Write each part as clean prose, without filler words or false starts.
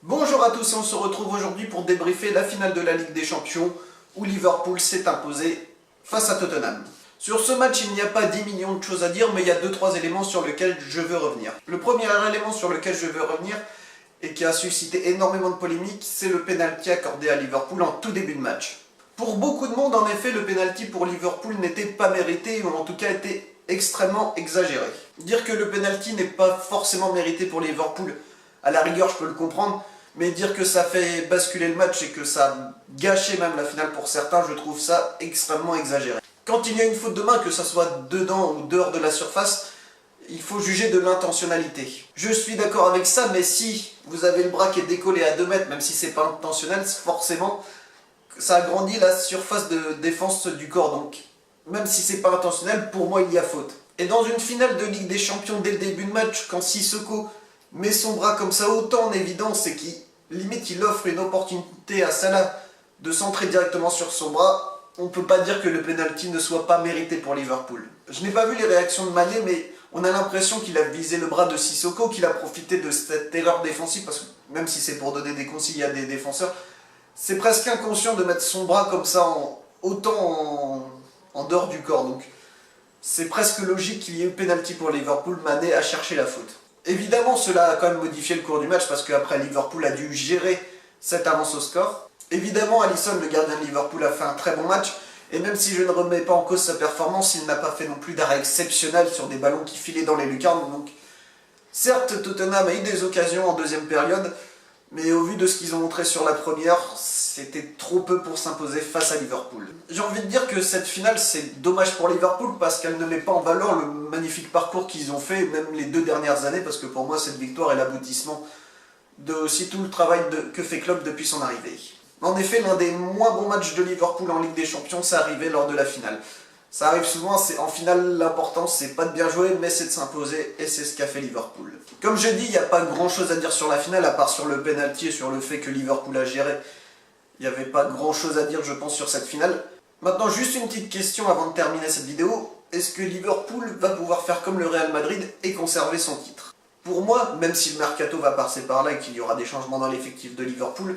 Bonjour à tous et on se retrouve aujourd'hui pour débriefer la finale de la Ligue des Champions où Liverpool s'est imposé face à Tottenham. Sur ce match, il n'y a pas 10 millions de choses à dire, mais il y a 2-3 éléments sur lesquels je veux revenir. Le premier élément sur lequel je veux revenir, et qui a suscité énormément de polémiques, c'est le pénalty accordé à Liverpool en tout début de match. Pour beaucoup de monde, en effet, le pénalty pour Liverpool n'était pas mérité, ou en tout cas était extrêmement exagéré. Dire que le pénalty n'est pas forcément mérité pour Liverpool, à la rigueur je peux le comprendre, mais dire que ça fait basculer le match et que ça a gâché même la finale pour certains, je trouve ça extrêmement exagéré. Quand il y a une faute de main, que ça soit dedans ou dehors de la surface, il faut juger de l'intentionnalité. Je suis d'accord avec ça, mais si vous avez le bras qui est décollé à 2 mètres, même si c'est pas intentionnel, forcément, ça agrandit la surface de défense du corps. Donc, même si c'est pas intentionnel, pour moi, il y a faute. Et dans une finale de Ligue des Champions, dès le début de match, quand Sissoko met son bras comme ça autant en évidence et qui limite il offre une opportunité à Salah de centrer directement sur son bras, on peut pas dire que le penalty ne soit pas mérité pour Liverpool. Je n'ai pas vu les réactions de Mané, mais on a l'impression qu'il a visé le bras de Sissoko, qu'il a profité de cette erreur défensive, parce que même si c'est pour donner des consignes à des défenseurs, c'est presque inconscient de mettre son bras comme ça en dehors du corps. Donc c'est presque logique qu'il y ait eu penalty pour Liverpool. Mané a cherché la faute. Évidemment, cela a quand même modifié le cours du match parce qu'après Liverpool a dû gérer cette avance au score. Évidemment, Alisson, le gardien de Liverpool, a fait un très bon match. Et même si je ne remets pas en cause sa performance, il n'a pas fait non plus d'arrêt exceptionnel sur des ballons qui filaient dans les lucarnes. Donc, certes, Tottenham a eu des occasions en deuxième période, mais au vu de ce qu'ils ont montré sur la première, c'était trop peu pour s'imposer face à Liverpool. J'ai envie de dire que cette finale, c'est dommage pour Liverpool parce qu'elle ne met pas en valeur le magnifique parcours qu'ils ont fait, même les 2 dernières années, parce que pour moi, cette victoire est l'aboutissement de aussi tout le travail que fait Klopp depuis son arrivée. En effet, l'un des moins bons matchs de Liverpool en Ligue des Champions, c'est arrivé lors de la finale. Ça arrive souvent, en finale, l'important c'est pas de bien jouer, mais c'est de s'imposer, et c'est ce qu'a fait Liverpool. Comme je dis, il n'y a pas grand chose à dire sur la finale, à part sur le penalty et sur le fait que Liverpool a géré. Il n'y avait pas grand chose à dire, je pense, sur cette finale. Maintenant, juste une petite question avant de terminer cette vidéo. Est-ce que Liverpool va pouvoir faire comme le Real Madrid et conserver son titre? Pour moi, même si le mercato va passer par là et qu'il y aura des changements dans l'effectif de Liverpool,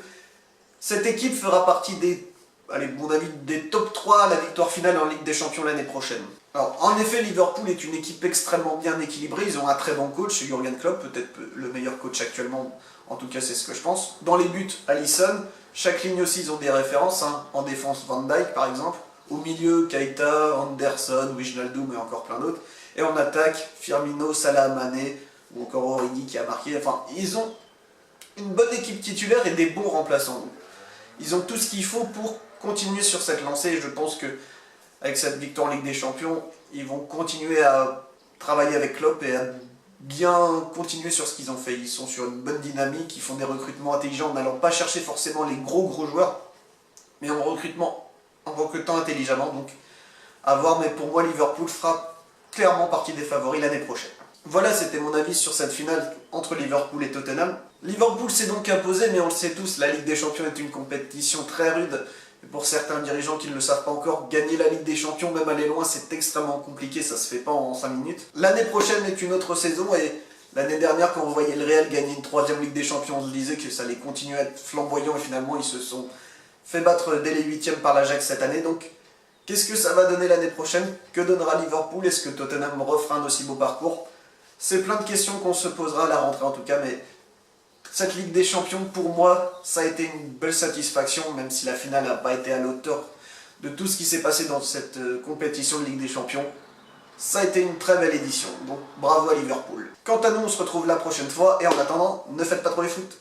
cette équipe fera partie des, allez, mon avis, des top 3 à la victoire finale en Ligue des Champions l'année prochaine. Alors, en effet, Liverpool est une équipe extrêmement bien équilibrée. Ils ont un très bon coach, Jürgen Klopp, peut-être le meilleur coach actuellement. En tout cas, c'est ce que je pense. Dans les buts, Alisson. Chaque ligne aussi, ils ont des références. En défense, Van Dijk, par exemple. Au milieu, Keita, Anderson, Wijnaldum et encore plein d'autres. Et en attaque, Firmino, Salah, Mané ou encore Origi qui a marqué. Enfin, ils ont une bonne équipe titulaire et des bons remplaçants. Ils ont tout ce qu'il faut pour continuer sur cette lancée. Et je pense que avec cette victoire en Ligue des Champions, ils vont continuer à travailler avec Klopp et à bien continuer sur ce qu'ils ont fait. Ils sont sur une bonne dynamique, ils font des recrutements intelligents en n'allant pas chercher forcément les gros joueurs, mais en recrutant intelligemment. Donc à voir, mais pour moi Liverpool fera clairement partie des favoris l'année prochaine. Voilà, c'était mon avis sur cette finale entre Liverpool et Tottenham. Liverpool s'est donc imposé, mais on le sait tous, la Ligue des Champions est une compétition très rude. Et pour certains dirigeants qui ne le savent pas encore, gagner la Ligue des Champions, même aller loin, c'est extrêmement compliqué, ça se fait pas en 5 minutes. L'année prochaine est une autre saison et l'année dernière, quand on voyait le Real gagner une 3e Ligue des Champions, on se disait que ça allait continuer à être flamboyant et finalement ils se sont fait battre dès les 8e par l'Ajax cette année. Donc qu'est-ce que ça va donner l'année prochaine? Que donnera Liverpool? Est-ce que Tottenham refera un aussi beau parcours? C'est plein de questions qu'on se posera à la rentrée en tout cas, mais cette Ligue des Champions, pour moi, ça a été une belle satisfaction, même si la finale n'a pas été à l'auteur de tout ce qui s'est passé dans cette compétition de Ligue des Champions. Ça a été une très belle édition, donc bravo à Liverpool. Quant à nous, on se retrouve la prochaine fois, et en attendant, ne faites pas trop les foot.